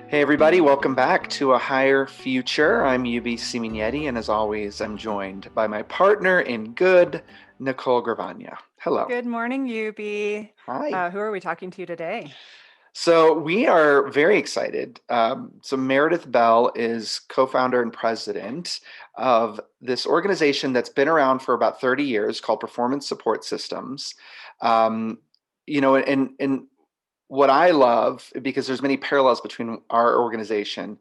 Hey everybody, welcome back to A Higher Future. I'm UB Simignetti, and as always, I'm joined by my partner in good, Nicole Gravagna. Hello. Good morning, Yubi. Hi. Who are we talking to today? So we are very excited. So Meredith Bell is co-founder and president of this organization that's been around for about 30 years called Performance Support Systems. Um, and what I love, because there's many parallels between our organization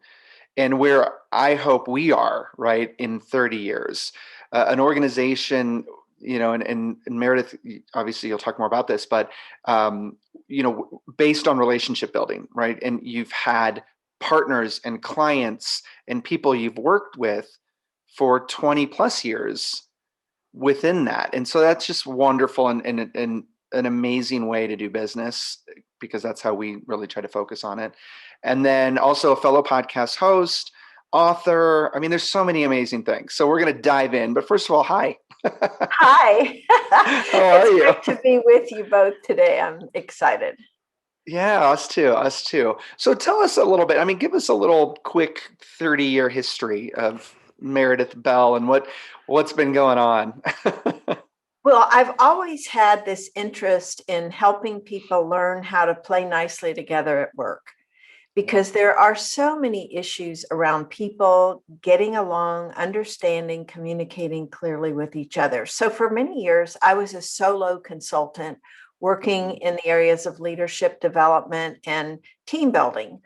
and where I hope we are, right, in 30 years. An organization, and Meredith, obviously you'll talk more about this, but, based on relationship building, right? And you've had partners and clients and people you've worked with for 20 plus years within that. And so that's just wonderful and an amazing way to do business because that's how we really try to focus on it. And then also a fellow podcast host, author. I mean, there's so many amazing things. So we're going to dive in. But first of all, hi. Hi. How are It's you? great to be with you both today. I'm excited. Yeah, us too. Us too. So tell us a little bit. I mean, give us a little quick 30-year history of Meredith Bell and what's been going on. Well, I've always had this interest in helping people learn how to play nicely together at work because there are so many issues around people getting along, understanding, communicating clearly with each other. So for many years, I was a solo consultant working in the areas of leadership development and team building.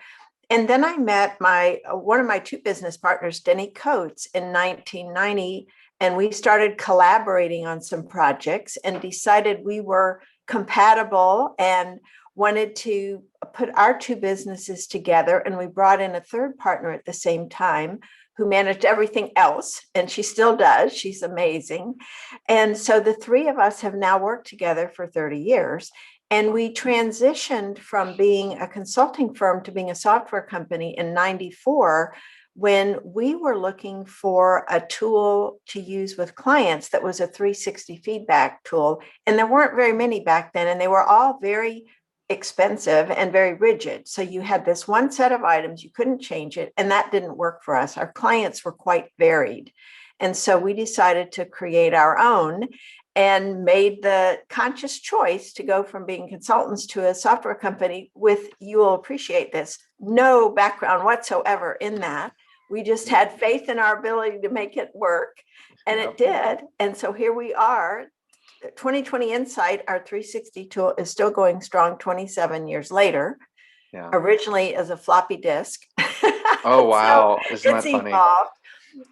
And then I met my one of my two business partners, Denny Coates, in 1990, and we started collaborating on some projects and decided we were compatible and wanted to put our two businesses together. And we brought in a third partner at the same time who managed everything else, and she still does. She's amazing. And so the three of us have now worked together for 30 years. And we transitioned from being a consulting firm to being a software company in 94 when we were looking for a tool to use with clients that was a 360 feedback tool. And there weren't very many back then, and they were all very expensive and very rigid. So you had this one set of items, you couldn't change it, and that didn't work for us. Our clients were quite varied. And so we decided to create our own and made the conscious choice to go from being consultants to a software company with, you will appreciate this, no background whatsoever in that. We just had faith in our ability to make it work, and it did. And so here we are. 2020 Insight, our 360 tool, is still going strong 27 years later. Yeah. Originally as a floppy disk. Oh, wow. So Isn't that it's funny? evolved.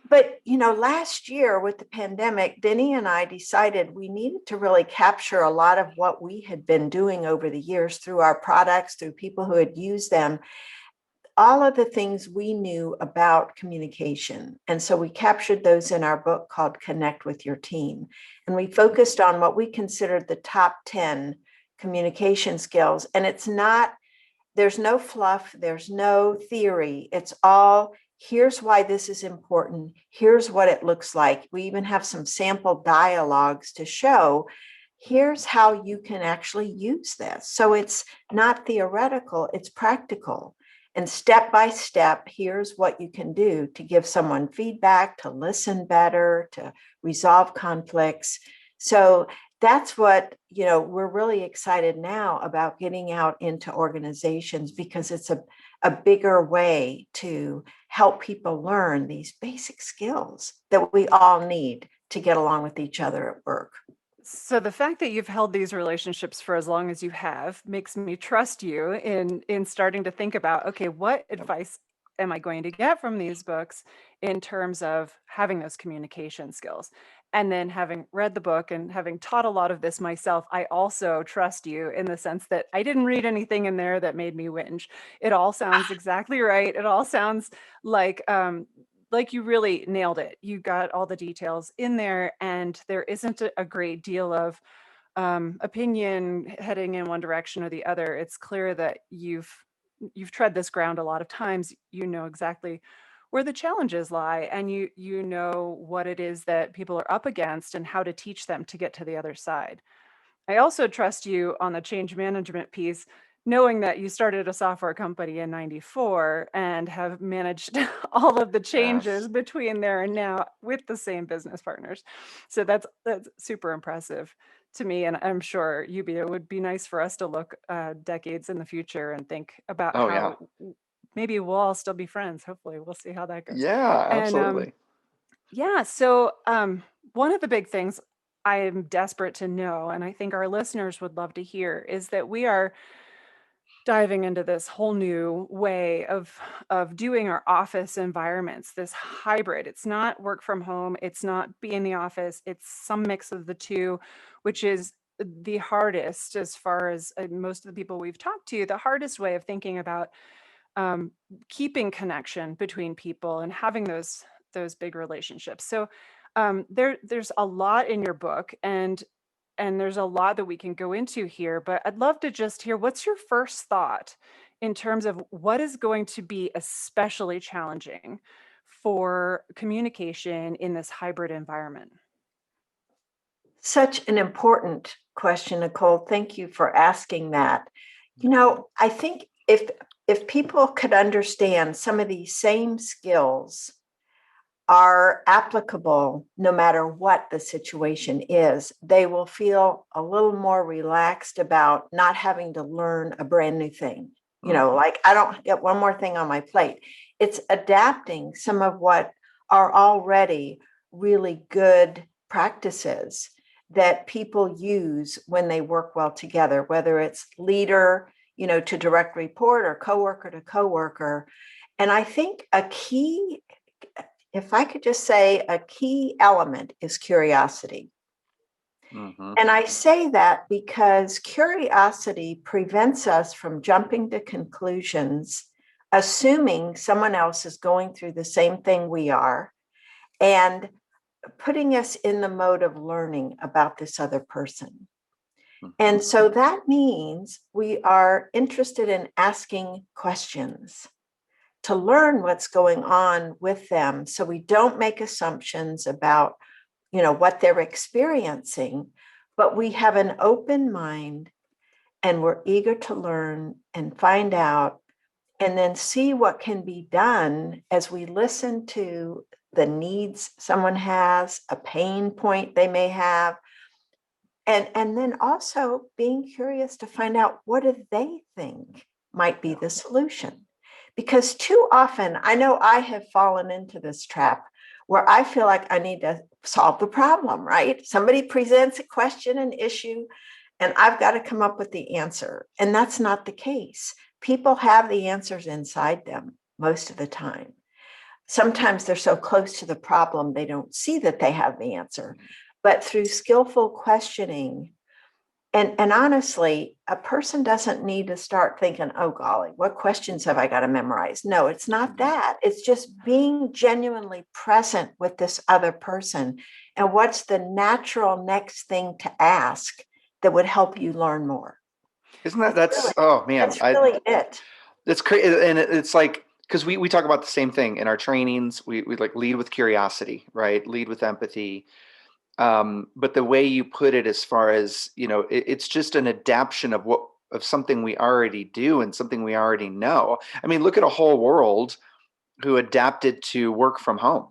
But, last year with the pandemic, Denny and I decided we needed to really capture a lot of what we had been doing over the years through our products, through people who had used them, all of the things we knew about communication. And so we captured those in our book called Connect with Your Team. And we focused on what we considered the top 10 communication skills. And there's no fluff, there's no theory. It's all, here's why this is important. Here's what it looks like. We even have some sample dialogues to show, here's how you can actually use this. So it's not theoretical, it's practical. And step by step, here's what you can do to give someone feedback, to listen better, to resolve conflicts. So that's what, we're really excited now about getting out into organizations because it's a bigger way to help people learn these basic skills that we all need to get along with each other at work. So the fact that you've held these relationships for as long as you have makes me trust you in starting to think about, okay, what advice am I going to get from these books in terms of having those communication skills? And then having read the book and having taught a lot of this myself, I also trust you in the sense that I didn't read anything in there that made me whinge. It all sounds exactly right. It all sounds like you really nailed it. You got all the details in there, and there isn't a great deal of opinion heading in one direction or the other. It's clear that you've tread this ground a lot of times. You know exactly where the challenges lie, and you know what it is that people are up against and how to teach them to get to the other side. I also trust you on the change management piece, knowing that you started a software company in 94 and have managed all of the changes Yes. between there and now with the same business partners. So that's super impressive to me. And I'm sure it would be nice for us to look decades in the future and think about Oh yeah. how maybe we'll all still be friends. Hopefully, we'll see how that goes. Yeah, And absolutely. yeah, so one of the big things I am desperate to know, and I think our listeners would love to hear, is that we are diving into this whole new way of doing our office environments, this hybrid. It's not work from home, it's not be in the office, it's some mix of the two, which is the hardest as far as most of the people we've talked to, the hardest way of thinking about um, keeping connection between people and having those big relationships. So there's a lot in your book, and there's a lot that we can go into here, but I'd love to just hear what's your first thought in terms of what is going to be especially challenging for communication in this hybrid environment. Such an important question, Nicole. Thank you for asking that. I think if people could understand some of these same skills are applicable no matter what the situation is, they will feel a little more relaxed about not having to learn a brand new thing. Like I don't get one more thing on my plate. It's adapting some of what are already really good practices that people use when they work well together, whether it's leader, to direct report or coworker to coworker. And I think a key, if I could just say a key element is curiosity. Mm-hmm. And I say that because curiosity prevents us from jumping to conclusions, assuming someone else is going through the same thing we are, and putting us in the mode of learning about this other person. And so that means we are interested in asking questions to learn what's going on with them, so we don't make assumptions about what they're experiencing, but we have an open mind and we're eager to learn and find out, and then see what can be done as we listen to the needs someone has, a pain point they may have, and then also being curious to find out what do they think might be the solution. Because too often, I know I have fallen into this trap where I feel like I need to solve the problem, right? Somebody presents a question, an issue, and I've got to come up with the answer. And that's not the case. People have the answers inside them most of the time. Sometimes they're so close to the problem, they don't see that they have the answer. But through skillful questioning, and honestly, a person doesn't need to start thinking, oh, golly, what questions have I got to memorize? No, it's not that. It's just being genuinely present with this other person. And what's the natural next thing to ask that would help you learn more? Isn't that's oh man, That's really it. it's crazy. And it's like, because we talk about the same thing in our trainings. We like lead with curiosity, right? Lead with empathy. But the way you put it, as far as, it's just an adaptation of something we already do and something we already know. I mean, look at a whole world who adapted to work from home.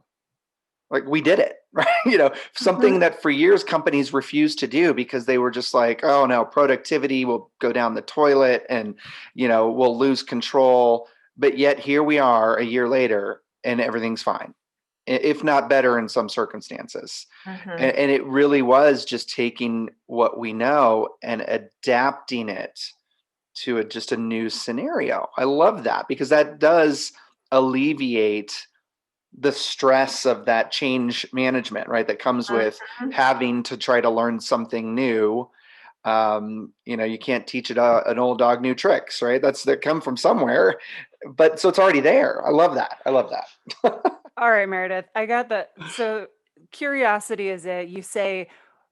Like, we did it, right? Something that for years companies refused to do because they were just like, oh no, productivity will go down the toilet, and we'll lose control. But yet here we are a year later and everything's fine, if not better in some circumstances. And it really was just taking what we know and adapting it to just a new scenario. I love that, because that does alleviate the stress of that change management, right? That comes with having to try to learn something new. You can't teach an old dog new tricks, right? That come from somewhere, but so it's already there. I love that. I love that. All right, Meredith, I got that. So curiosity is it. You say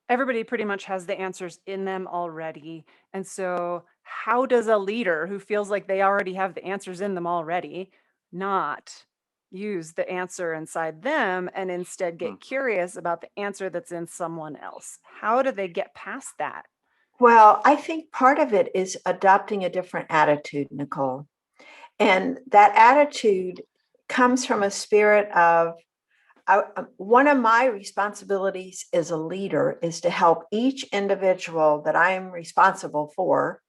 everybody pretty much has the answers in them already. And so how does a leader who feels like they already have the answers in them already not use the answer inside them and instead get curious about the answer that's in someone else? How do they get past that? Well, I think part of it is adopting a different attitude, Nicole. And that attitude comes from a spirit of one of my responsibilities as a leader is to help each individual that I am responsible for,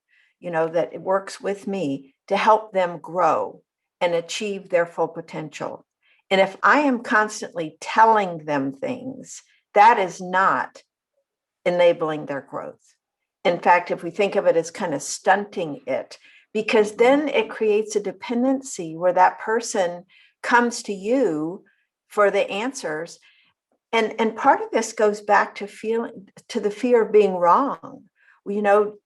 that it works with me to help them grow and achieve their full potential. And if I am constantly telling them things, that is not enabling their growth. In fact, if we think of it as kind of stunting it, because then it creates a dependency where that person comes to you for the answers. And part of this goes back to the fear of being wrong.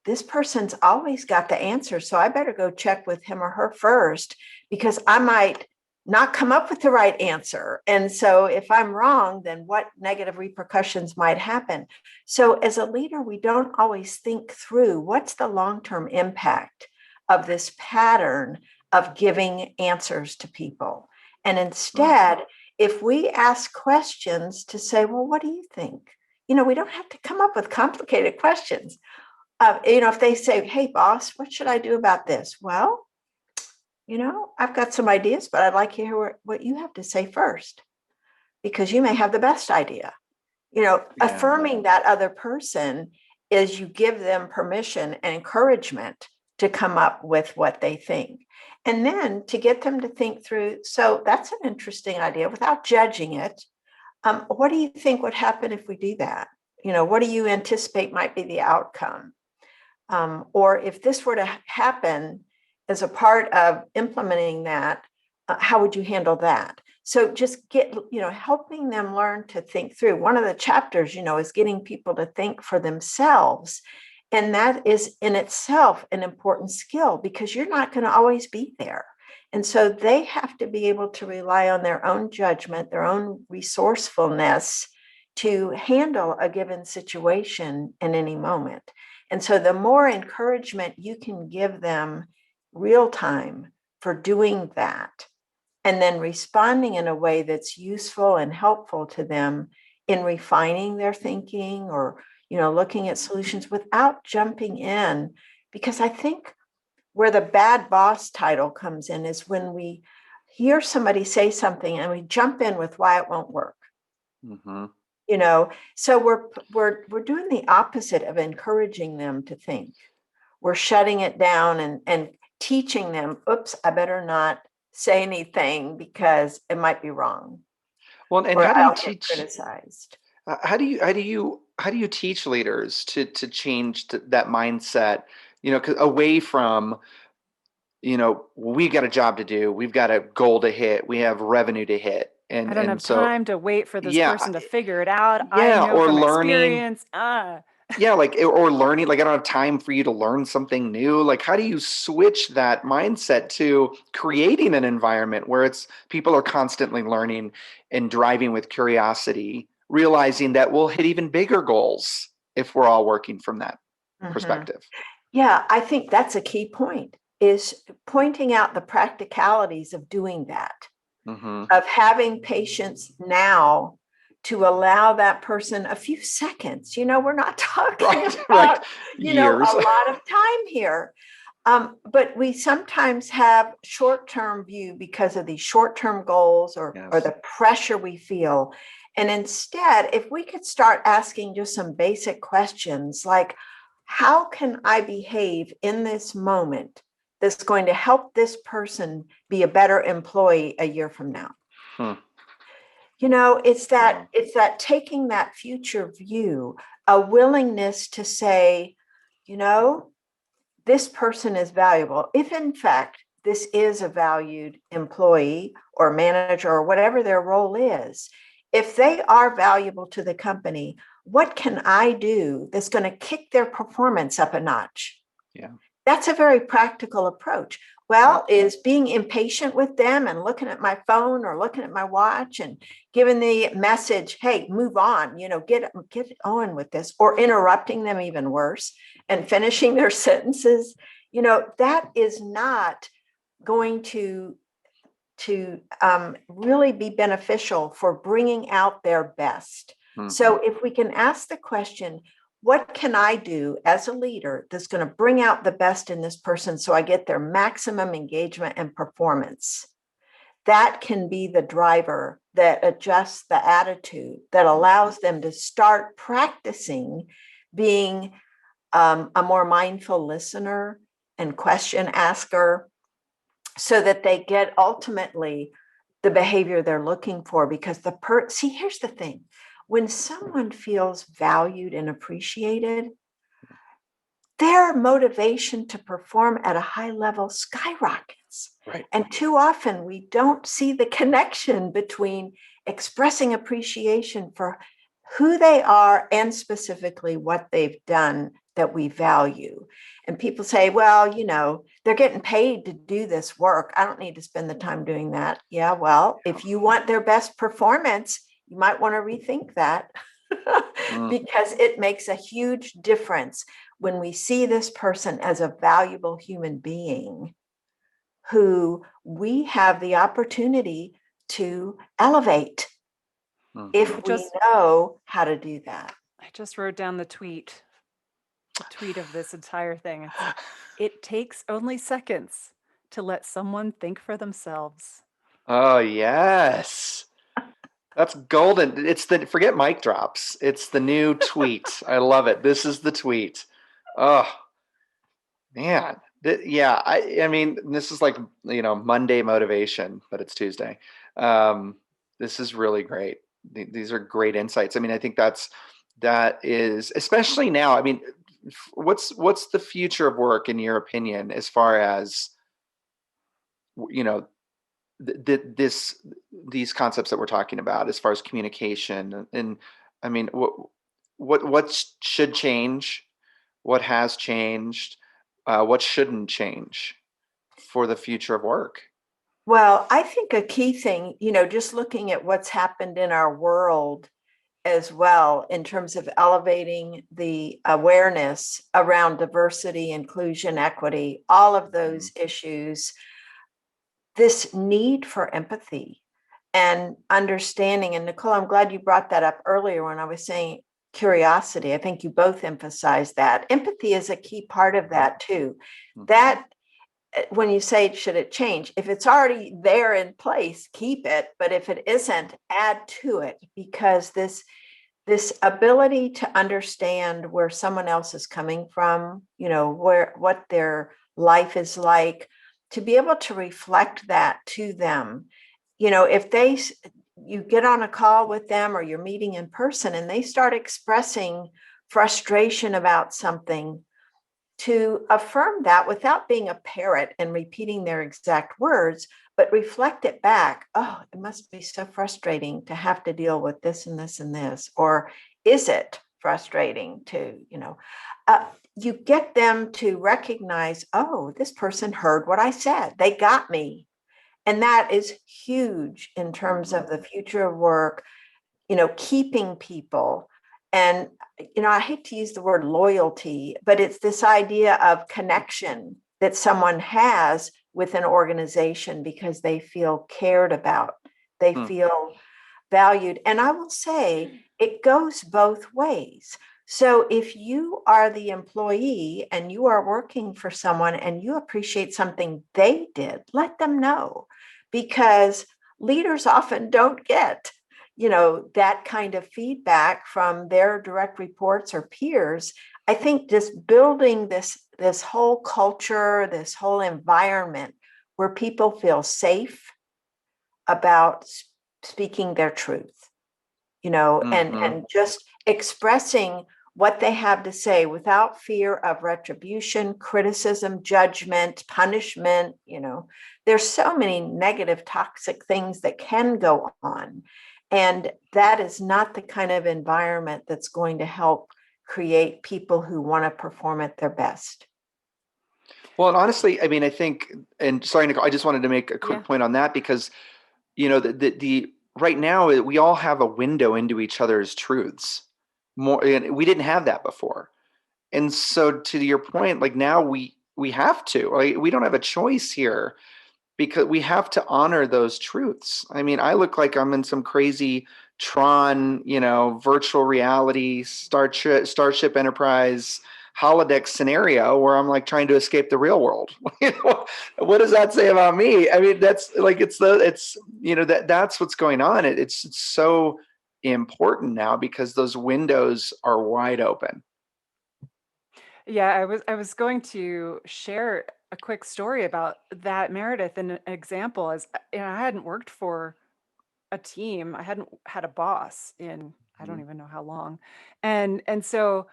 This person's always got the answer, so I better go check with him or her first because I might not come up with the right answer. And so if I'm wrong, then what negative repercussions might happen? So as a leader, we don't always think through what's the long-term impact of this pattern of giving answers to people. And instead, if we ask questions to say, well, what do you think? We don't have to come up with complicated questions. If they say, hey, boss, what should I do about this? Well, I've got some ideas, but I'd like to hear what you have to say first, because you may have the best idea. Affirming that other person is you give them permission and encouragement to come up with what they think. And then to get them to think through, so that's an interesting idea without judging it. What do you think would happen if we do that? What do you anticipate might be the outcome? Or if this were to happen as a part of implementing that, how would you handle that? So just helping them learn to think through. One of the chapters, is getting people to think for themselves. And that is in itself an important skill because you're not going to always be there. And so they have to be able to rely on their own judgment, their own resourcefulness to handle a given situation in any moment. And so the more encouragement you can give them real time for doing that, and then responding in a way that's useful and helpful to them in refining their thinking or, looking at solutions without jumping in. Because I think where the bad boss title comes in is when we hear somebody say something and we jump in with why it won't work. Mm-hmm. So we're doing the opposite of encouraging them to think. We're shutting it down and teaching them, oops, I better not say anything because it might be wrong. Well, and Or how do you I'll get teach? criticized. How do you teach leaders to change that mindset? 'Cause away from we got a job to do, we've got a goal to hit, we have revenue to hit, I don't and have so time to wait for this yeah, person to figure it out. I yeah, know or from learning. experience. Yeah, or learning, like I don't have time for you to learn something new. Like, how do you switch that mindset to creating an environment where people are constantly learning and driving with curiosity, realizing that we'll hit even bigger goals if we're all working from that perspective? Yeah, I think that's a key point, is pointing out the practicalities of doing that, Mm-hmm. of having patience now to allow that person a few seconds. We're not talking Right, about, right. a Years. lot of time here. But we sometimes have short-term view because of these short-term goals or Yes. the pressure we feel. And instead, if we could start asking just some basic questions like, how can I behave in this moment that's going to help this person be a better employee a year from now? Hmm. It's Yeah. that taking that future view, a willingness to say, this person is valuable. If in fact this is a valued employee or manager or whatever their role is, if they are valuable to the company, what can I do that's going to kick their performance up a notch? Yeah. That's a very practical approach. Well, is being impatient with them and looking at my phone or looking at my watch and giving the message, hey, move on, get on with this, or interrupting them even worse and finishing their sentences, that is not going to really be beneficial for bringing out their best. Mm-hmm. So if we can ask the question, what can I do as a leader that's going to bring out the best in this person so I get their maximum engagement and performance? That can be the driver that adjusts the attitude, that allows them to start practicing being a more mindful listener and question asker, so that they get ultimately the behavior they're looking for. Because see, here's the thing. When someone feels valued and appreciated, their motivation to perform at a high level skyrockets. Right. And too often we don't see the connection between expressing appreciation for who they are and specifically what they've done that we value. And people say, well, they're getting paid to do this work. I don't need to spend the time doing that. Yeah, well, if you want their best performance, you might want to rethink that. Because it makes a huge difference when we see this person as a valuable human being who we have the opportunity to elevate if we know how to do that. I just wrote down the tweet of this entire thing. It takes only seconds to let someone think for themselves. Oh, yes. That's golden. Forget mic drops. It's the new tweet. I love it. This is the tweet. Oh, man. Yeah. I mean, this is like, Monday motivation, but it's Tuesday. This is really great. These are great insights. I mean, I think that is, especially now, I mean, what's the future of work in your opinion, as far as, these concepts that we're talking about, as far as communication, and I mean, what should change, what has changed, what shouldn't change for the future of work? Well, I think a key thing, just looking at what's happened in our world as well, in terms of elevating the awareness around diversity, inclusion, equity, all of those issues, this need for empathy and understanding. And Nicole, I'm glad you brought that up earlier when I was saying curiosity. I think you both emphasized that. Empathy is a key part of that too. That, when you say, should it change? If it's already there in place, keep it. But if it isn't, add to it, because this ability to understand where someone else is coming from, what their life is like, to be able to reflect that to them. If you get on a call with them or you're meeting in person and they start expressing frustration about something, to affirm that without being a parrot and repeating their exact words, but reflect it back. Oh, it must be so frustrating to have to deal with this and this and this. Or is it frustrating to, you get them to recognize, oh, this person heard what I said. They got me. And that is huge in terms of the future of work, keeping people. And, I hate to use the word loyalty, but it's this idea of connection that someone has with an organization because they feel cared about, they feel valued. And I will say it goes both ways. So if you are the employee and you are working for someone and you appreciate something they did, let them know, because leaders often don't get, that kind of feedback from their direct reports or peers. I think just building this whole culture, this whole environment where people feel safe about speaking their truth, and just expressing what they have to say without fear of retribution, criticism, judgment, punishment. There's so many negative, toxic things that can go on. And that is not the kind of environment that's going to help create people who want to perform at their best. Well, and honestly, I mean, I think, and sorry, Nicole, I just wanted to make a quick point on that, because, the right now we all have a window into each other's truths. More, and we didn't have that before. And so, to your point, like now we have to, right? We don't have a choice here, because we have to honor those truths. I mean, I look like I'm in some crazy Tron, virtual reality, Starship Enterprise, holodeck scenario where I'm like trying to escape the real world. What does that say about me? I mean, that's like, that's what's going on. It's so important now because those windows are wide open. Yeah, I was going to share a quick story about that, Meredith, and an example is, I hadn't worked for a team. I hadn't had a boss in, I don't Mhm. even know how long. And so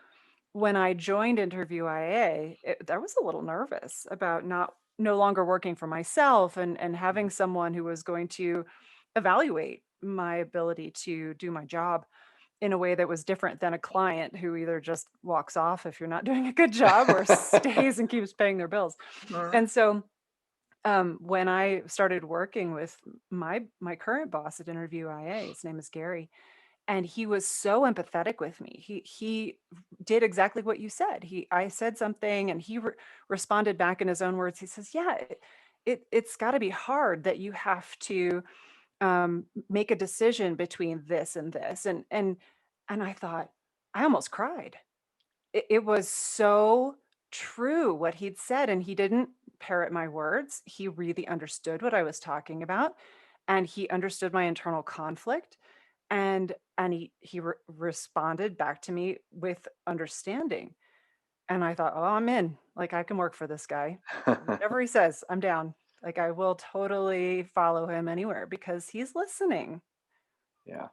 when I joined Interview IA, I was a little nervous about no longer working for myself and having someone who was going to evaluate my ability to do my job in a way that was different than a client who either just walks off if you're not doing a good job or stays and keeps paying their bills. Mhm. And so when I started working with my current boss at Interview IA, his name is Gary, and he was so empathetic with me. He did exactly what you said. I said something, and he responded back in his own words. He says, "Yeah, it's got to be hard that you have to make a decision between this and this." And I thought, I almost cried. It was so true what he'd said, and he didn't parrot my words. He really understood what I was talking about, and he understood my internal conflict, and he responded back to me with understanding. And I thought, oh, I'm in. Like, I can work for this guy. Whatever he says, I'm down. Like, I will totally follow him anywhere because he's listening. Yeah,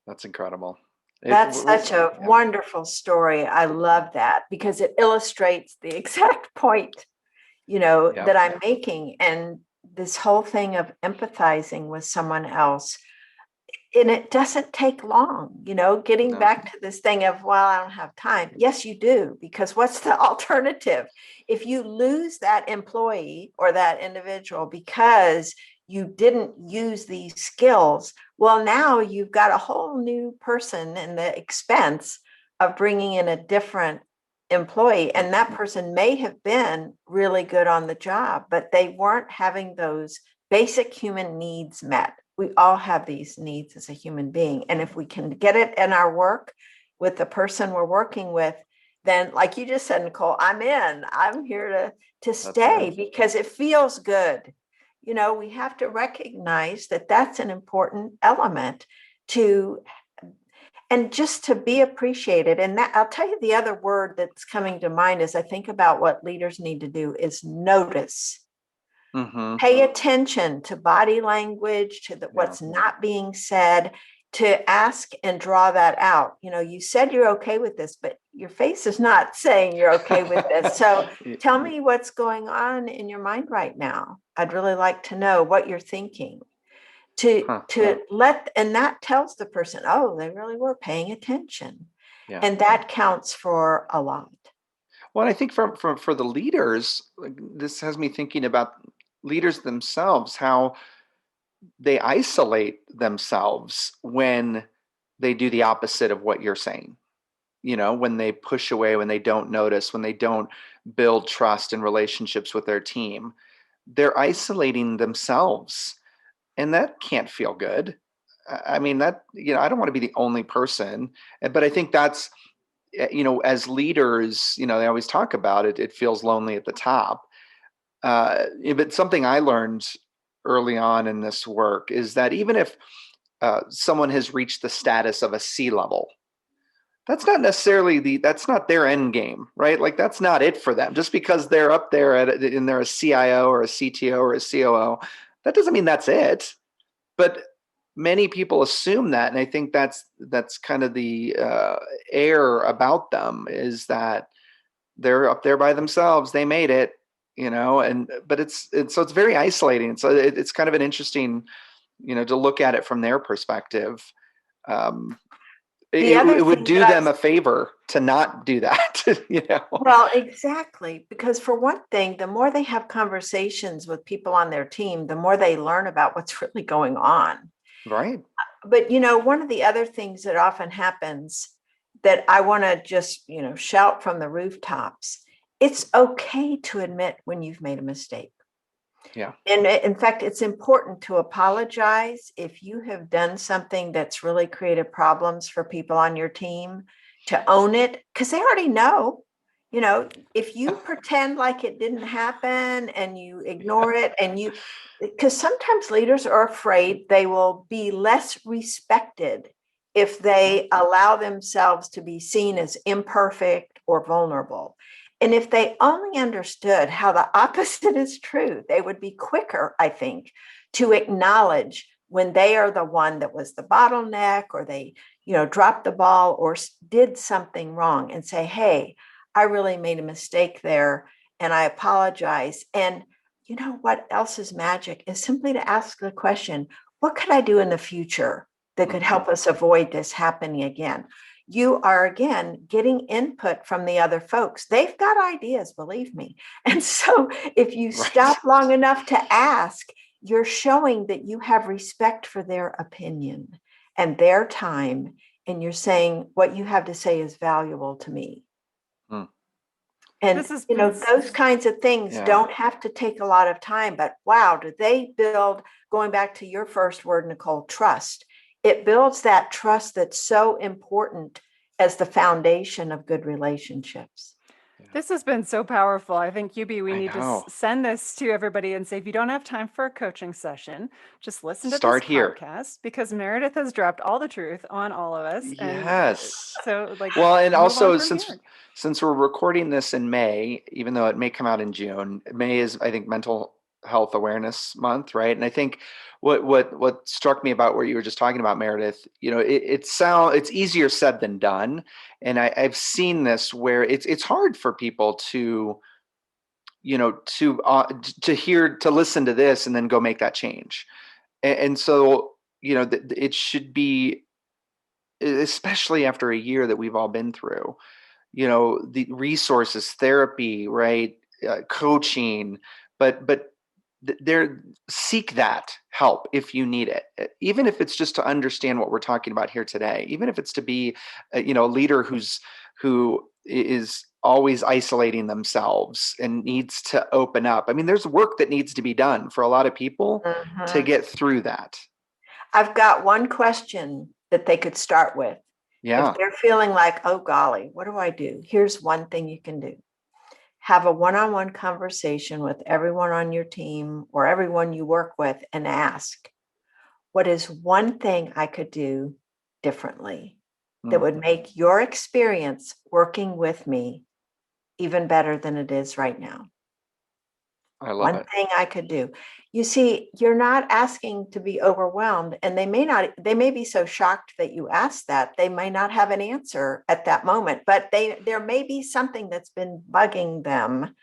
that's incredible. That's such a Yeah, wonderful story. I love that because it illustrates the exact point, yeah, that I'm making. And this whole thing of empathizing with someone else, and it doesn't take long, getting no, back to this thing of, well, I don't have time. Yes, you do, because what's the alternative? If you lose that employee or that individual because you didn't use these skills, well, now you've got a whole new person and the expense of bringing in a different employee. And that person may have been really good on the job, but they weren't having those basic human needs met. We all have these needs as a human being. And if we can get it in our work with the person we're working with, then like you just said, Nicole, I'm in. I'm here to that's stay right. because it feels good. We have to recognize that that's an important element to, and just to be appreciated. And that, I'll tell you, the other word that's coming to mind as I think about what leaders need to do is notice. Hmm. Pay attention to body language, to Yeah. what's not being said, to ask and draw that out. You said you're okay with this, but your face is not saying you're okay with this. So tell me what's going on in your mind right now. I'd really like to know what you're thinking. Huh. And that tells the person, oh, they really were paying attention. Yeah. And that counts for a lot. Well, I think for the leaders, like, this has me thinking about leaders themselves, how they isolate themselves when they do the opposite of what you're saying. When they push away, when they don't notice, when they don't build trust and relationships with their team, they're isolating themselves, and that can't feel good. I mean, I don't want to be the only person, but I think that's, as leaders, they always talk about it. It feels lonely at the top. But something I learned early on in this work is that even if someone has reached the status of a C level, that's not their end game, right? Like, that's not it for them. Just because they're up there and they're a CIO or a CTO or a COO, that doesn't mean that's it. But many people assume that, and I think that's kind of the air about them, is that they're up there by themselves, they made it, and but so it's very isolating. So it's kind of an interesting, to look at it from their perspective. um, The it, other it would thing do that them a favor to not do that. well, exactly. Because for one thing, the more they have conversations with people on their team, the more they learn about what's really going on. Right. But, one of the other things that often happens that I want to just, shout from the rooftops, it's okay to admit when you've made a mistake. Yeah. And in fact, it's important to apologize if you have done something that's really created problems for people on your team, to own it, because they already know. You know, if you pretend like it didn't happen and you ignore it, and you, because sometimes leaders are afraid they will be less respected if they allow themselves to be seen as imperfect or vulnerable. And if they only understood how the opposite is true, they would be quicker, I think, to acknowledge when they are the one that was the bottleneck, or they, dropped the ball or did something wrong, and say, hey, I really made a mistake there and I apologize. And you know what else is magic is simply to ask the question, what could I do in the future that could help us avoid this happening again? You are again getting input from the other folks. They've got ideas, believe me. And so if you stop long enough to ask, you're showing that you have respect for their opinion and their time. And you're saying what you have to say is valuable to me. And, those kinds of things don't have to take a lot of time, but wow, do they build, going back to your first word, Nicole, trust. It builds that trust that's so important as the foundation of good relationships. This has been so powerful. I think, UB, we need to send this to everybody and say, if you don't have time for a coaching session, just listen to this podcast, because Meredith has dropped all the truth on all of us. Yes. And so well, and also since we're recording this in May, even though it may come out in June, May is, I think, Mental Health Awareness Month, right? And I think what struck me about what you were just talking about, Meredith, it's easier said than done. And I've seen this where it's hard for people to listen to this and then go make that change. And so, it should be, especially after a year that we've all been through, the resources, therapy, right? Coaching, but seek that help if you need it, even if it's just to understand what we're talking about here today, even if it's to be a leader who is always isolating themselves and needs to open up. I mean, there's work that needs to be done for a lot of people to get through that. I've got one question that they could start with. If they're feeling like, oh golly, what do I do? Here's one thing you can do. Have a one-on-one conversation with everyone on your team or everyone you work with and ask, what is one thing I could do differently that would make your experience working with me even better than it is right now? I love it. One thing I could do. You see, you're not asking to be overwhelmed, and they may be so shocked that you asked that, they may not have an answer at that moment, but there may be something that's been bugging them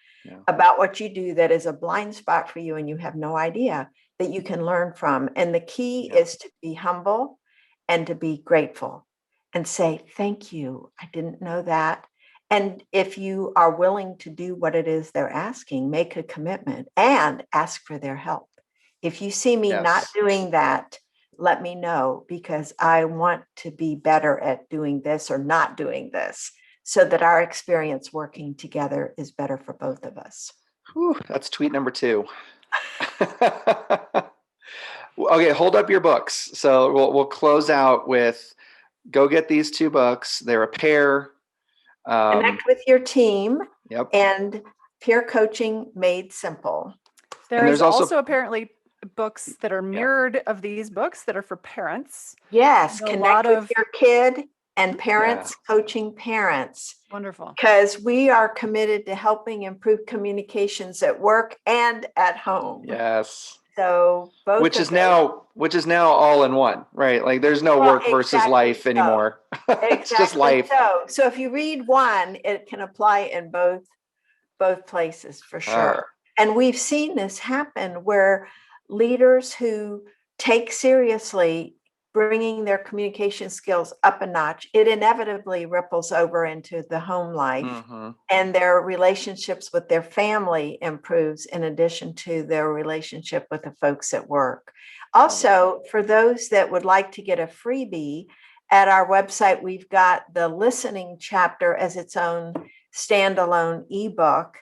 about what you do that is a blind spot for you, and you have no idea, that you can learn from. And the key is to be humble and to be grateful and say, thank you. I didn't know that. And if you are willing to do what it is they're asking, make a commitment and ask for their help. If you see me not doing that, let me know, because I want to be better at doing this or not doing this, so that our experience working together is better for both of us. Whew, that's tweet number 2. Okay, hold up your books. So we'll close out with, go get these 2 books. They're a pair. Connect with your team. Yep. And Peer Coaching Made Simple. There's also apparently books that are mirrored of these books that are for parents. Yes, connect with your kid and parents, coaching parents. Wonderful. Because we are committed to helping improve communications at work and at home. Yes. So both, which is now all in one, right? Like there's no work versus life anymore. It's just life. So if you read one, it can apply in both places for sure. And we've seen this happen where leaders who take seriously bringing their communication skills up a notch, it inevitably ripples over into the home life, and their relationships with their family improves in addition to their relationship with the folks at work. Also, for those that would like to get a freebie, at our website, we've got the listening chapter as its own standalone ebook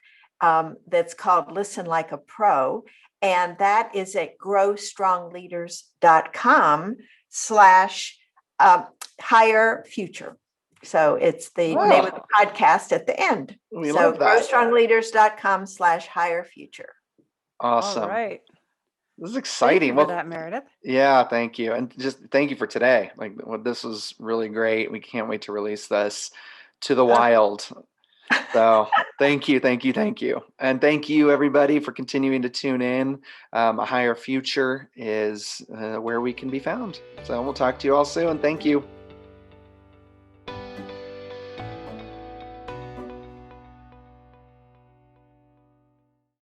that's called Listen Like a Pro. And that is at growstrongleaders.com/higher future. So it's the name of the podcast at the end. We So love that. growstrongleaders.com/higher future. Awesome. All right. This is Thank exciting. you for that, Meredith. Yeah, thank you. And just thank you for today. Like, this was really great. We can't wait to release this to the wild. So thank you, thank you, thank you. And thank you, everybody, for continuing to tune in. A Higher Future is where we can be found. So we'll talk to you all soon. Thank you.